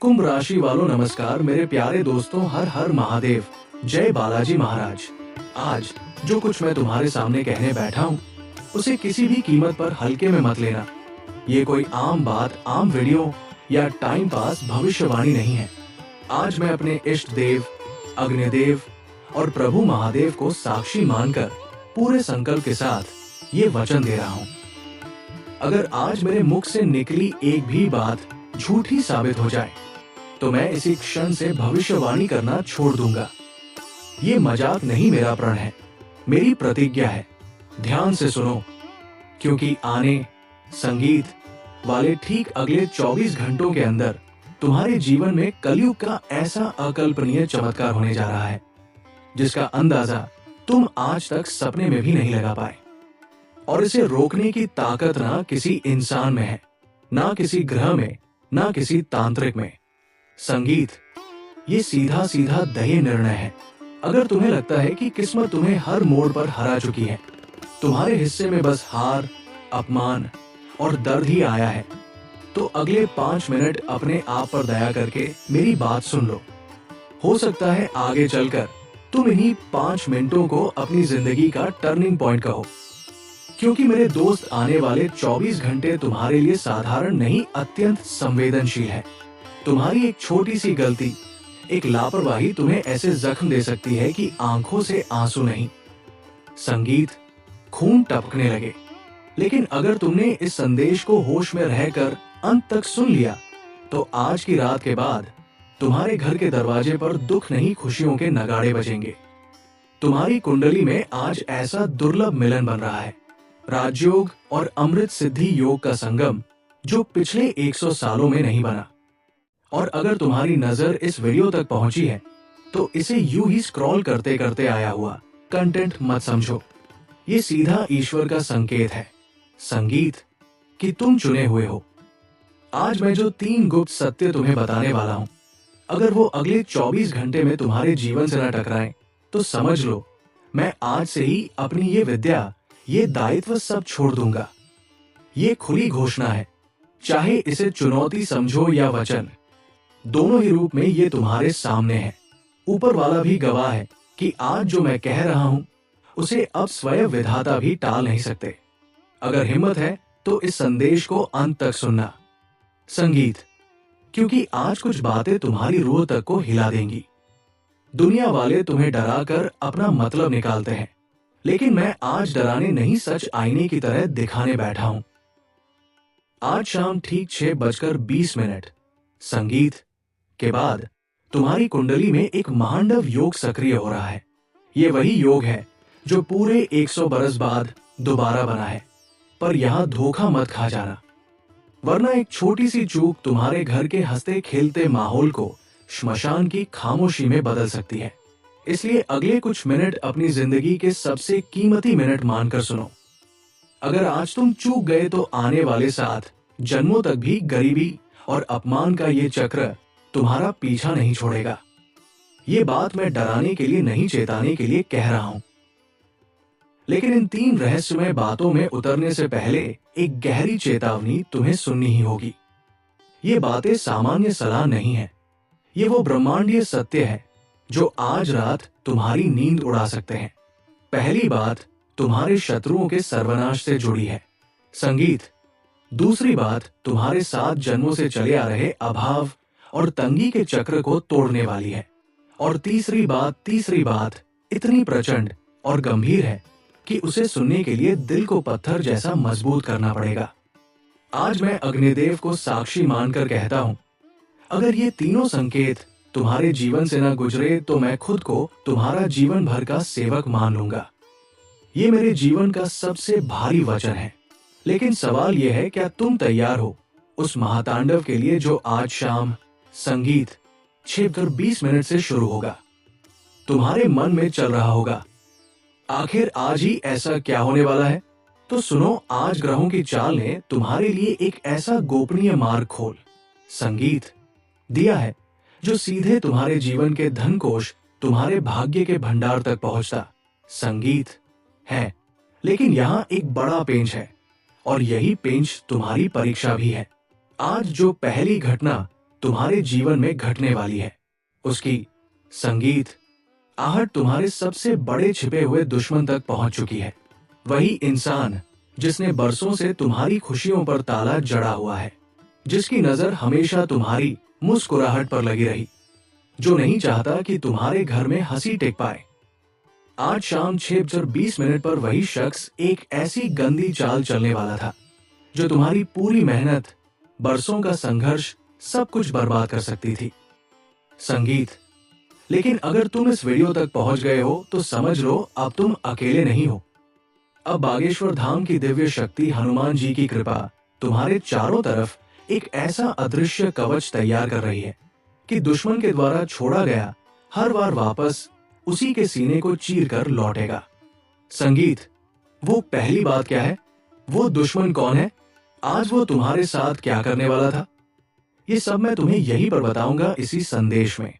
कुंभ राशि वालों नमस्कार। मेरे प्यारे दोस्तों, हर हर महादेव, जय बालाजी महाराज। आज जो कुछ मैं तुम्हारे सामने कहने बैठा हूँ, उसे किसी भी कीमत पर हल्के में मत लेना। ये कोई आम बात, आम वीडियो या टाइम पास भविष्यवाणी नहीं है। आज मैं अपने इष्ट देव, अग्निदेव और प्रभु महादेव को साक्षी मानकर पूरे संकल्प के साथ ये वचन दे रहा हूँ। अगर आज मेरे मुख से निकली एक भी बात झूठी साबित हो जाए, तो मैं इसी क्षण से भविष्यवाणी करना छोड़ दूंगा। ये मजाक नहीं, मेरा प्रण है, मेरी प्रतिज्ञा है। ध्यान से सुनो, क्योंकि आने संगीत वाले ठीक अगले 24 घंटों के अंदर तुम्हारे जीवन में कलयुग का ऐसा अकल्पनीय चमत्कार होने जा रहा है, जिसका अंदाजा तुम आज तक सपने में भी नहीं लगा पाए। और इसे रोकने की ताकत ना किसी इंसान में है, ना किसी ग्रह में, ना किसी तांत्रिक में। संगीत ये सीधा सीधा दृढ़ निर्णय है। अगर तुम्हें लगता है कि किस्मत तुम्हें हर मोड़ पर हरा चुकी है, तुम्हारे हिस्से में बस हार, अपमान और दर्द ही आया है, तो अगले 5 मिनट अपने आप पर दया करके मेरी बात सुन लो। हो सकता है आगे चलकर तुम इन्हीं 5 मिनटों को अपनी जिंदगी का टर्निंग पॉइंट कहो। क्योंकि मेरे दोस्त, आने वाले 24 घंटे तुम्हारे लिए साधारण नहीं, अत्यंत संवेदनशील है। तुम्हारी एक छोटी सी गलती, एक लापरवाही तुम्हें ऐसे जख्म दे सकती है कि आंखों से आंसू नहीं, संगीत खून टपकने लगे। लेकिन अगर तुमने इस संदेश को होश में रहकर अंत तक सुन लिया, तो आज की रात के बाद तुम्हारे घर के दरवाजे पर दुख नहीं, खुशियों के नगाड़े बजेंगे। तुम्हारी कुंडली में आज ऐसा दुर्लभ मिलन बन रहा है, राजयोग और अमृत सिद्धि योग का संगम, जो पिछले 100 सालों में नहीं बना। और अगर तुम्हारी नजर इस वीडियो तक पहुंची है, तो इसे यूं ही स्क्रॉल करते करते आया हुआ कंटेंट मत समझो। ये सीधा ईश्वर का संकेत है, संगीत, कि तुम चुने हुए हो। आज मैं जो 3 गुप्त सत्य तुम्हें बताने वाला हूं, अगर वो अगले 24 घंटे में तुम्हारे जीवन से न टकराएं, तो समझ लो मैं आज से ही अपनी ये विद्या, ये दायित्व सब छोड़ दूंगा। ये खुली घोषणा है, चाहे इसे चुनौती समझो या वचन, दोनों ही रूप में ये तुम्हारे सामने है। ऊपर वाला भी गवाह है कि आज जो मैं कह रहा हूं, उसे अब स्वयं विधाता भी टाल नहीं सकते। अगर हिम्मत है तो इस संदेश को अंत तक सुनना, संगीत, क्योंकि आज कुछ बातें तुम्हारी रूह तक को हिला देंगी। दुनिया वाले तुम्हें डराकर अपना मतलब निकालते हैं, लेकिन मैं आज डराने नहीं, सच आईने की तरह दिखाने बैठा हूं। आज शाम ठीक 6:20 संगीत के बाद तुम्हारी कुंडली में एक महांडव योग सक्रिय हो रहा है। ये वही योग है जो पूरे 100 बरस बाद दोबारा बना है। पर यहां धोखा मत खा जाना, वरना एक छोटी सी चूक तुम्हारे घर के हंसते खेलते माहौल को श्मशान की खामोशी में बदल सकती है। इसलिए अगले कुछ मिनट अपनी जिंदगी के सबसे कीमती मिनट मानकर सुनो। अगर आज तुम चूक गए, तो आने वाले 7 जन्मों तक भी गरीबी और अपमान का ये चक्र तुम्हारा पीछा नहीं छोड़ेगा। ये बात मैं डराने के लिए नहीं, चेताने के लिए कह रहा हूं। लेकिन इन 3 रहस्यमय बातों में उतरने से पहले एक गहरी चेतावनी तुम्हें सुननी ही होगी। ये बातें सामान्य सलाह नहीं है, ये वो ब्रह्मांडीय सत्य है जो आज रात तुम्हारी नींद उड़ा सकते हैं। पहली बात तुम्हारे शत्रुओं के सर्वनाश से जुड़ी है, संगीत। दूसरी बात तुम्हारे 7 जन्मों से चले आ रहे अभाव और तंगी के चक्र को तोड़ने वाली है। और तीसरी बात इतनी प्रचंड और गंभीर है कि उसे सुनने के लिए दिल को पत्थर जैसा मजबूत करना पड़ेगा। आज मैं अग्निदेव को साक्षी मानकर कहता हूं, अगर ये तीनों संकेत तुम्हारे जीवन से ना गुजरे, तो मैं खुद को तुम्हारा जीवन भर का सेवक मान लूंगा। ये मेरे जीवन का सबसे भारी वचन है। लेकिन सवाल यह है, क्या तुम तैयार हो उस महातांडव के लिए जो आज शाम संगीत 6:20 से शुरू होगा? तुम्हारे मन में चल रहा होगा, आखिर आज ही ऐसा क्या होने वाला है? तो सुनो, आज ग्रहों की चाल ने तुम्हारे लिए एक ऐसा गोपनीय मार्ग खोल, संगीत, दिया है जो सीधे तुम्हारे जीवन के धन कोश, तुम्हारे भाग्य के भंडार तक पहुंचता, संगीत है। लेकिन यहाँ एक बड़ा पेंच है, और यही पेंच तुम्हारी परीक्षा भी है। आज जो पहली घटना तुम्हारे जीवन में घटने वाली है। उसकी संगीत आहट तुम्हारे सबसे बड़े छिपे हुए दुश्मन तक पहुंच चुकी है। वही इंसान जिसने बरसों से तुम्हारी खुशियों पर ताला जड़ा हुआ है, जिसकी नजर हमेशा तुम्हारी मुस्कुराहट पर लगी रही, जो नहीं चाहता कि तुम्हारे घर में हंसी टिक पाए। आज शाम 6:20 पर वही शख्स एक ऐसी गंदी चाल चलने वाला था जो तुम्हारी पूरी मेहनत, बरसों का संघर्ष, सब कुछ बर्बाद कर सकती थी। संगीत, लेकिन अगर तुम इस वीडियो तक पहुंच गए हो तो समझ लो अब तुम अकेले नहीं हो। अब बागेश्वर धाम की दिव्य शक्ति हनुमान जी की कृपा तुम्हारे चारों तरफ एक ऐसा अदृश्य कवच तैयार कर रही है कि दुश्मन के द्वारा छोड़ा गया हर बार वापस उसी के सीने को चीर कर लौटेगा। संगीत, वो पहली बात क्या है? वो दुश्मन कौन है? आज वो तुम्हारे साथ क्या करने वाला था? ये सब मैं तुम्हें यहीं पर बताऊंगा इसी संदेश में।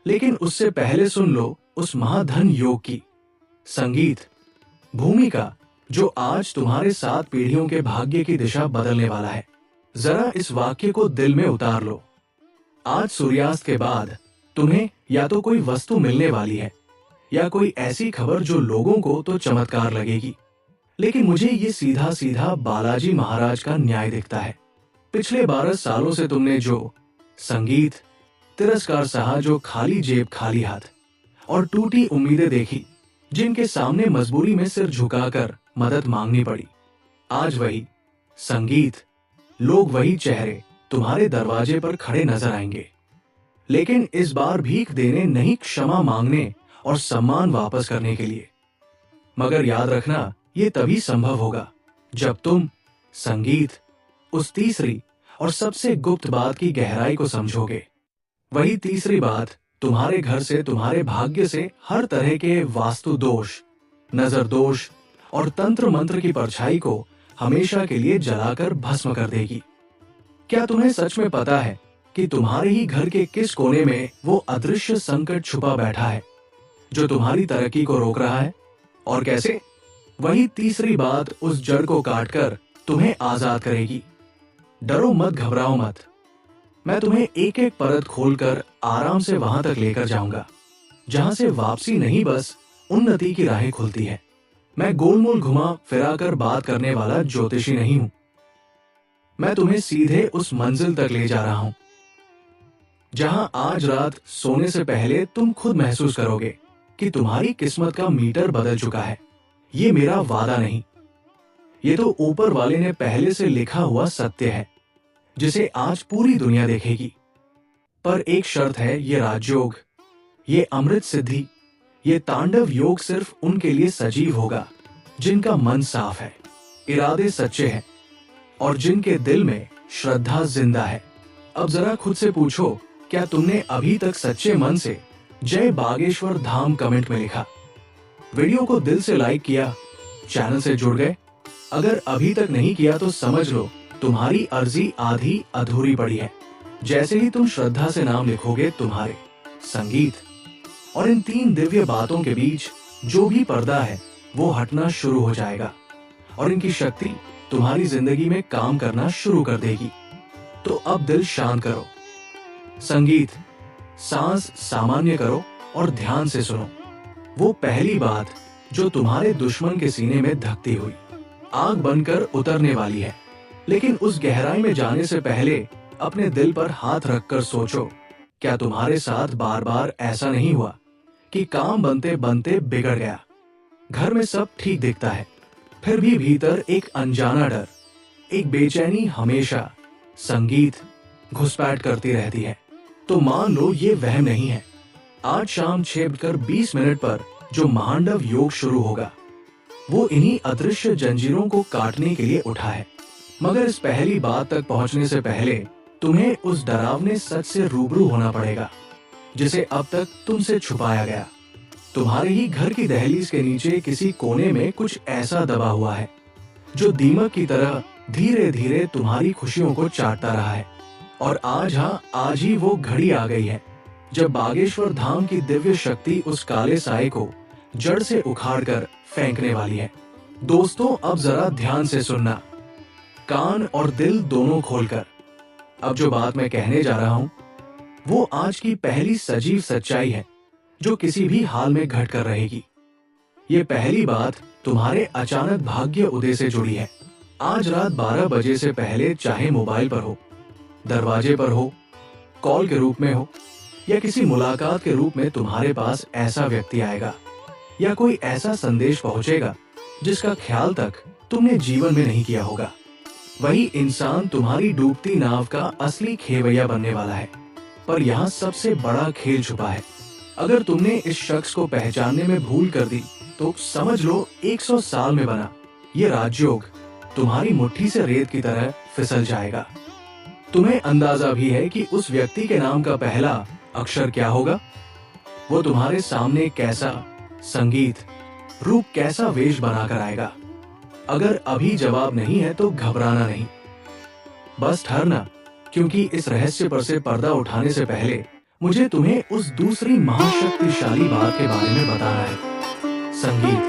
लेकिन उससे पहले सुन लो उस महाधन योग की। संगीत, भूमिका जो आज तुम्हारे 7 पीढ़ियों के भाग्य की दिशा बदलने वाला है। जरा इस वाक्य को दिल में उतार लो। आज सूर्यास्त के बाद तुम्हें या तो कोई वस्तु मिलने वाली है या कोई ऐसी खबर जो लोगों को तो चमत्कार लगेगी, लेकिन मुझे ये सीधा सीधा बालाजी महाराज का न्याय दिखता है। पिछले 12 सालों से तुमने जो संगीत तिरस्कार सहा, जो खाली जेब खाली हाथ और टूटी उम्मीदें देखी, जिनके सामने मजबूरी में सिर झुकाकर मदद मांगनी पड़ी, आज वही संगीत, लोग वही चेहरे तुम्हारे दरवाजे पर खड़े नजर आएंगे, लेकिन इस बार भीख देने नहीं, क्षमा मांगने और सम्मान वापस करने के लिए। मगर याद रखना, ये तभी संभव होगा जब तुम संगीत उस तीसरी और सबसे गुप्त बात की गहराई को समझोगे। वही तीसरी बात तुम्हारे घर से, तुम्हारे भाग्य से हर तरह के वास्तु दोष, नजर दोष और तंत्र मंत्र की परछाई को हमेशा के लिए जलाकर भस्म कर देगी। क्या तुम्हें सच में पता है कि तुम्हारे ही घर के किस कोने में वो अदृश्य संकट छुपा बैठा है जो तुम्हारी तरक्की को रोक रहा है? और कैसे? वही तीसरी बात उस जड़ को काटकर तुम्हें आजाद करेगी। डरो मत, घबराओ मत। मैं तुम्हें एक एक परत खोलकर आराम से वहां तक लेकर जाऊंगा जहां से वापसी नहीं, बस उन्नति की राहें खुलती है। मैं गोलमोल घुमा फिराकर बात करने वाला ज्योतिषी नहीं हूं। मैं तुम्हें सीधे उस मंजिल तक ले जा रहा हूं जहां आज रात सोने से पहले तुम खुद महसूस करोगे कि तुम्हारी किस्मत का मीटर बदल चुका है। ये मेरा वादा नहीं, ये तो ऊपर वाले ने पहले से लिखा हुआ सत्य है जिसे आज पूरी दुनिया देखेगी। पर एक शर्त है, ये राजयोग, ये अमृत सिद्धि, ये तांडव योग सिर्फ उनके लिए सजीव होगा जिनका मन साफ है, इरादे सच्चे हैं और जिनके दिल में श्रद्धा जिंदा है। अब जरा खुद से पूछो, क्या तुमने अभी तक सच्चे मन से जय बागेश्वर धाम कमेंट में लिखा? वीडियो को दिल से लाइक किया? चैनल से जुड़ गए? अगर अभी तक नहीं किया तो समझ लो तुम्हारी अर्जी आधी अधूरी पड़ी है। जैसे ही तुम श्रद्धा से नाम लिखोगे, तुम्हारे संगीत और इन 3 दिव्य बातों के बीच जो भी पर्दा है वो हटना शुरू हो जाएगा और इनकी शक्ति तुम्हारी जिंदगी में काम करना शुरू कर देगी। तो अब दिल शांत करो, संगीत, सांस सामान्य करो और ध्यान से सुनो वो पहली बात जो तुम्हारे दुश्मन के सीने में धकती हुई आग बनकर उतरने वाली है। लेकिन उस गहराई में जाने से पहले अपने दिल पर हाथ रखकर सोचो, क्या तुम्हारे साथ बार बार ऐसा नहीं हुआ कि काम बनते बनते बिगड़ गया? घर में सब ठीक दिखता है, फिर भी भीतर एक अनजाना डर, एक बेचैनी हमेशा संगीत घुसपैठ करती रहती है। तो मान लो ये वहम नहीं है। आज शाम 6:20 पर जो महांडव योग शुरू होगा वो इन्हीं अदृश्य जंजीरों को काटने के लिए उठा है। मगर इस पहली बात तक पहुंचने से पहले तुम्हें उस डरावने सच से रूबरू होना पड़ेगा जिसे अब तक तुमसे छुपाया गया। तुम्हारे ही घर की दहलीज के नीचे किसी कोने में कुछ ऐसा दबा हुआ है जो दीमक की तरह धीरे धीरे तुम्हारी खुशियों को चाटता रहा है। और आज ही वो घड़ी आ गई है जब बागेश्वर धाम की दिव्य शक्ति उस काले साए को जड़ से उखाड़कर फेंकने वाली है। दोस्तों, अब जरा ध्यान से सुनना, कान और दिल दोनों खोलकर। अब जो बात मैं कहने जा रहा हूं वो आज की पहली सजीव सच्चाई है जो किसी भी हाल में घट कर रहेगी। ये पहली बात तुम्हारे अचानक भाग्य उदय से जुड़ी है। आज रात 12 बजे से पहले, चाहे मोबाइल पर हो, दरवाजे पर हो, कॉल के रूप में हो या किसी मुलाकात के रूप में, तुम्हारे पास ऐसा व्यक्ति आएगा या कोई ऐसा संदेश पहुंचेगा जिसका ख्याल तक तुमने जीवन में नहीं किया होगा। वही इंसान तुम्हारी डूबती नाव का असली खेवैया बनने वाला है। पर यहाँ सबसे बड़ा खेल छुपा है। अगर तुमने इस शख्स को पहचानने में भूल कर दी तो समझ लो 100 साल में बना ये राजयोग तुम्हारी मुट्ठी से रेत की तरह फिसल जाएगा। तुम्हें अंदाजा भी है कि उस व्यक्ति के नाम का पहला अक्षर क्या होगा? वो तुम्हारे सामने कैसा संगीत, रूप, कैसा वेश बनाकर आएगा। अगर अभी जवाब नहीं है तो घबराना नहीं, बस ठहरना, क्योंकि इस रहस्य पर से पर्दा उठाने से पहले मुझे तुम्हें उस दूसरी महाशक्तिशाली बात के बारे में बताना है, संगीत,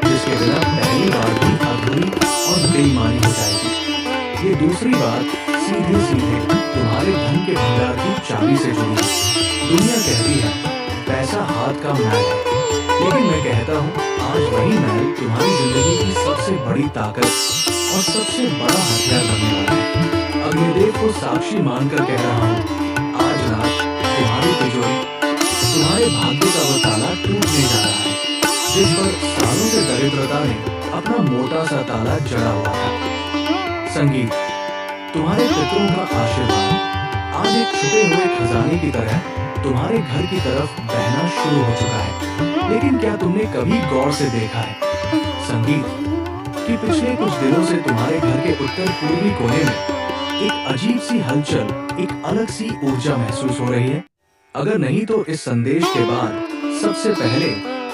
जिसके बिना पहली बार भी अधूरी और बेईमानी हो जाएगी। ये दूसरी बात सीधे सीधे तुम्हारे धन के भंडार की चाबी से जुड़ी है। दुनिया कहती है पैसा हाथ का मैल है, लेकिन मैं कहता हूँ आज वही मैल तुम्हारी जिंदगी की सबसे बड़ी ताकत और सबसे बड़ा हथियार बनने वाला है। अग्निदेव को साक्षी मानकर कह रहा हूँ, आज रात तुम्हारी तिजोरी, तुम्हारे भाग्य का वो ताला टूटने जा रहा है जिस पर सालों से दरिद्रता ने अपना मोटा सा ताला जड़ा हुआ था। संगीत, तुम्हारे पितरों का आशीर्वाद आज एक छुपे हुए खजाने की तरह तुम्हारे घर की तरफ बहना शुरू हो चुका है। लेकिन क्या तुमने कभी गौर से देखा है, संगीत, कि पिछले कुछ दिनों से तुम्हारे घर के उत्तर पूर्वी कोने में एक अजीब सी हलचल, एक अलग सी ऊर्जा महसूस हो रही है? अगर नहीं तो इस संदेश के बाद सबसे पहले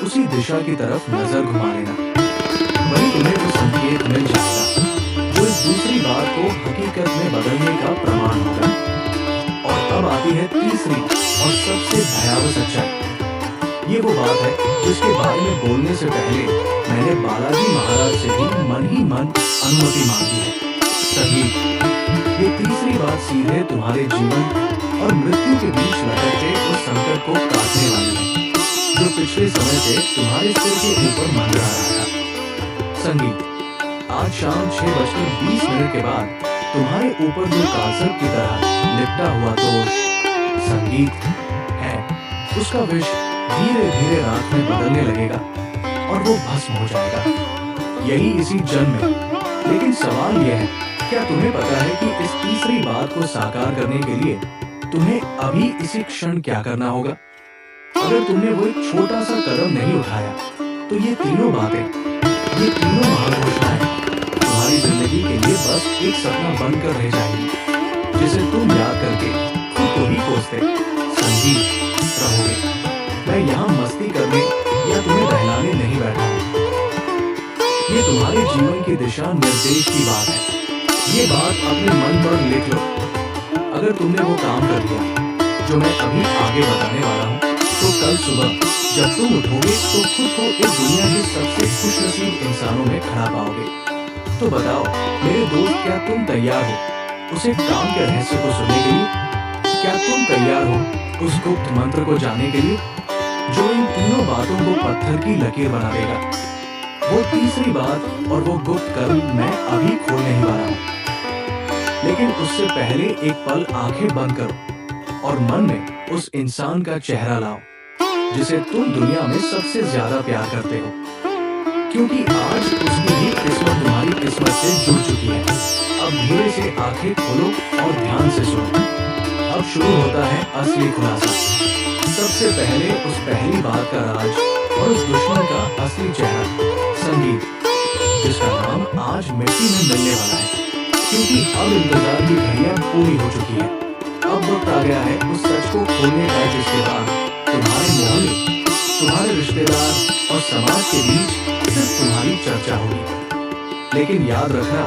उसी दिशा की तरफ नजर घुमा लेना, वही तुम्हें वो संकेत मिल जाएगा जो इस दूसरी बात को हकीकत में बदलने का प्रमाण होगा। और अब आती है तीसरी और सबसे भयावह सच्चाई। ये वो बात है जिसके बारे में बोलने से पहले मैंने बालाजी महाराज से भी मन ही मन अनुमति मांगी है। संगीत, ये तीसरी बात सीधे तुम्हारे जीवन और मृत्यु के बीच लटकते उस संकट को काटने वाली है जो पिछले समय से तुम्हारे सिर के ऊपर मंडरा रहा था। संगीत, आज शाम 6:20 के बाद तुम्हारे ऊपर जो कासर की तरह लिपटा हुआ दोष, संगीत है, उसका विष धीरे धीरे रात में बदलने लगेगा और वो भस्म हो जाएगा, यही इसी जन्म में। लेकिन सवाल यह है, क्या तुम्हें पता है कि इस तीसरी बात को साकार करने के लिए तुम्हें अभी इसी क्षण क्या करना होगा? अगर तुमने वो एक छोटा सा कदम नहीं उठाया तो ये तीनों बातें, ये तीनों महाघोषणाएं तुम्हारी जिंदगी के लिए बस एक सपना बनकर रह जाएगी जिसे तुम याद करके खुद को ही कोसते संगीत रहोगे। मैं यहाँ मस्ती करने या तुम्हें बहलाने नहीं बैठा हूँ। ये तुम्हारे जीवन की दिशा निर्देश की बात है। ये बात अपने मन पर लिख लो। अगर तुमने वो काम कर लिया जो मैं अभी आगे बताने वाला हूँ, तो कल सुबह जब तुम उठोगे तो खुद को इस दुनिया के सबसे खुशनसीब इंसानों में खड़ा पाओगे। तो बताओ मेरे दोस्त, क्या तुम तैयार हो उसे काम के रहस्य को सुनने के लिए? क्या तुम तैयार हो उस गुप्त मंत्र को जानने के लिए जो इन तीनों बातों को पत्थर की लकीर बना देगा? वो तीसरी बात और वो गुप्त कर्म मैं अभी खोलने ही वाला हूँ। लेकिन उससे पहले एक पल आंखें बंद करो और मन में उस इंसान का चेहरा लाओ जिसे तुम दुनिया में सबसे ज्यादा प्यार करते हो, क्योंकि आज उसकी ही किस्मत तुम्हारी किस्मत से जुड़ चुकी है। अब धीरे से आंखें खोलो और ध्यान से सुनो। अब शुरू होता है असली खुलासा। सबसे पहले उस पहली बात का राज और उस दुश्मन का असली चेहरा, संगीत, जिसका नाम आज मिट्टी में मिलने वाला है, क्योंकि अब इंतजार की घड़ियां पूरी हो चुकी है। अब वक्त आ गया है उस सच को खोलने का जिसके बाद तुम्हारे मोहल्ले, तुम्हारे रिश्तेदार और समाज के बीच सिर्फ तुम्हारी चर्चा होगी। लेकिन याद रखना,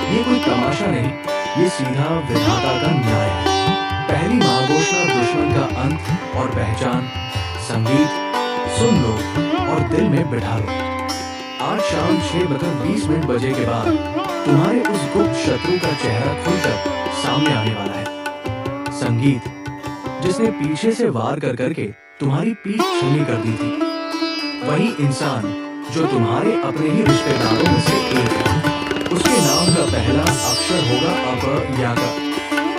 ये कोई तमाशा नहीं, ये सीधा विधाता का न्याय है। पहली महाघोषणा दुश्मन का अंत और पहचान। संगीत, सुन लो और दिल में बिठा लो। आज शाम 6:20 बजे के बाद तुम्हारे उस गुप्त शत्रु का चेहरा खुलकर सामने आने वाला है। संगीत, जिसने पीछे से वार कर करके तुम्हारी पीठ छलनी कर दी थी। वही इंसान जो तुम्हारे अपने ही रिश्तेदारों में से एक है। उसके नाम का पहला अक्षर होगा अ या क।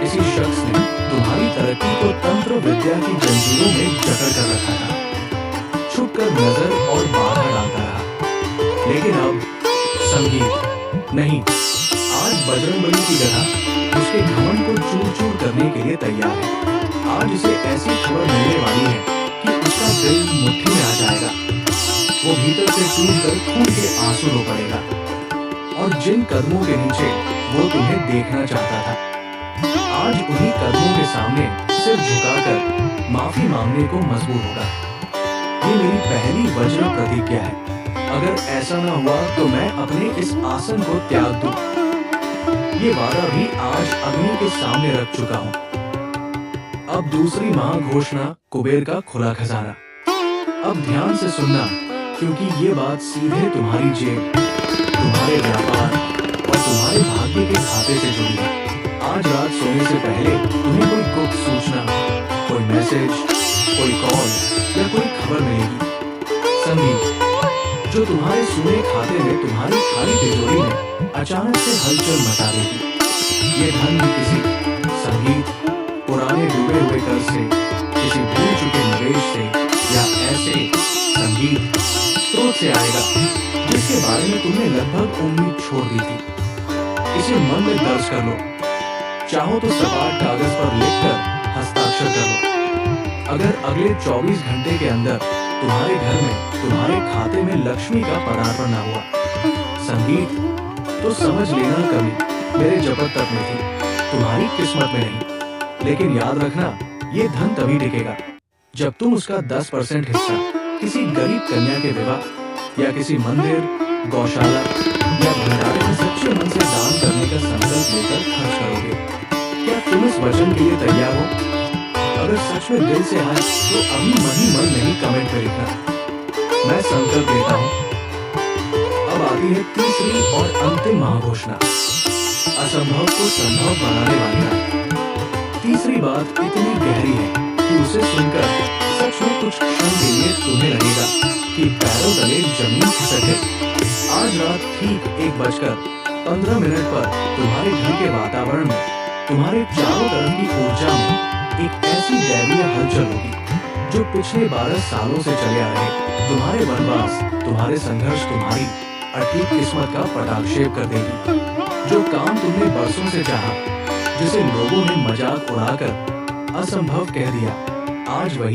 इसी शख्स ने तुम्हारी तरक्की को तंत्र विद्या की जंजीरों में जकड़ कर रखा था, छुप कर नजर और बाधा डालता रहा। लेकिन अब संगीत नहीं, आज बजरंगबली की तरह उसके घमंड को चूर चूर करने के लिए तैयार है। आज उसे ऐसी खबर मिलने वाली है कि उसका दिल मुट्ठी में आ जाएगा। वो भीतर से टूट कर खून के आंसू रो पड़ेगा। और जिन कदमों के नीचे वो तुम्हें देखना चाहता था, आज उन्हीं कदमों के सामने सिर झुकाकर माफी मांगने को मजबूर होगा। ये मेरी पहली वज्र प्रतिज्ञा है। अगर ऐसा ना हुआ तो मैं अपने इस आसन को त्याग दूं। ये वादा भी आज अग्नि के सामने रख चुका हूँ। अब दूसरी महाघोषणा कुबेर का खुला खजाना। अब ध्यान से सुनना, क्योंकि ये बात सीधे तुम्हारी जेब, तुम्हारे व्यापार और तुम्हारे भाग्य के खाते से जुड़ी है। आज रात सोने से पहले तुम्हें कोई गुप्त सूचना, कोई मैसेज, कोई कॉल या कोई खबर मिलेगी। संगीत जो तुम्हारे सूने खाते में, तुम्हारी खाली तिजोरी में अचानक से हलचल मचा देगी। ये धन भी किसी संगीत पुराने डूबे हुए कर्ज से, किसी भूल चुके निवेश से या ऐसे संगीत स्रोत से आएगा जिसके बारे में तुमने लगभग उम्मीद छोड़ दी थी। इसे मन में दर्ज कर लो, चाहो तो सपाट कागज पर लिखकर हस्ताक्षर कर लो। अगर अगले 24 घंटे के अंदर तुम्हारे घर में, तुम्हारे खाते में लक्ष्मी का पदार्पण ना हुआ संगीत, तो समझ लेना कमी मेरे जपत तक में थी, तुम्हारी किस्मत में नहीं। लेकिन याद रखना, ये धन तभी टिकेगा जब तुम उसका 10% हिस्सा किसी गरीब कन्या के विवाह या किसी मंदिर, गौशाला या भंडारे में सच्चे मन से दान करने का संकल्प लेकर खर्च करोगे। क्या तुम इस वचन के लिए तैयार हो? अगर सच में दिल से आए तो अभी मन ही मन नहीं कमेंट में लिखना। मैं संकल्प लेता हूँ। अब आती है तीसरी और अंतिम महाघोषणा, असंभव को संभव बनाने वाली बात। तीसरी बात इतनी गहरी है कि उसे सुनकर सच में कुछ क्षण के लिए तुम्हें लगेगा कि पैरों तले जमीन खिसक गई। आज रात ठीक 1:15 पर तुम्हारे घर के वातावरण में, तुम्हारे चारों तरफ की ऊर्जा में एक ऐसी दैवीय हलचल होगी जो पिछले 12 सालों से चले आ रहे तुम्हारे वनवास, तुम्हारे संघर्ष, तुम्हारी अटूट किस्मत का पटाक्षेप कर देगी। जो काम तुमने बरसों से चाहा, जिसे लोगों ने मजाक उड़ाकर असंभव कह दिया, आज वही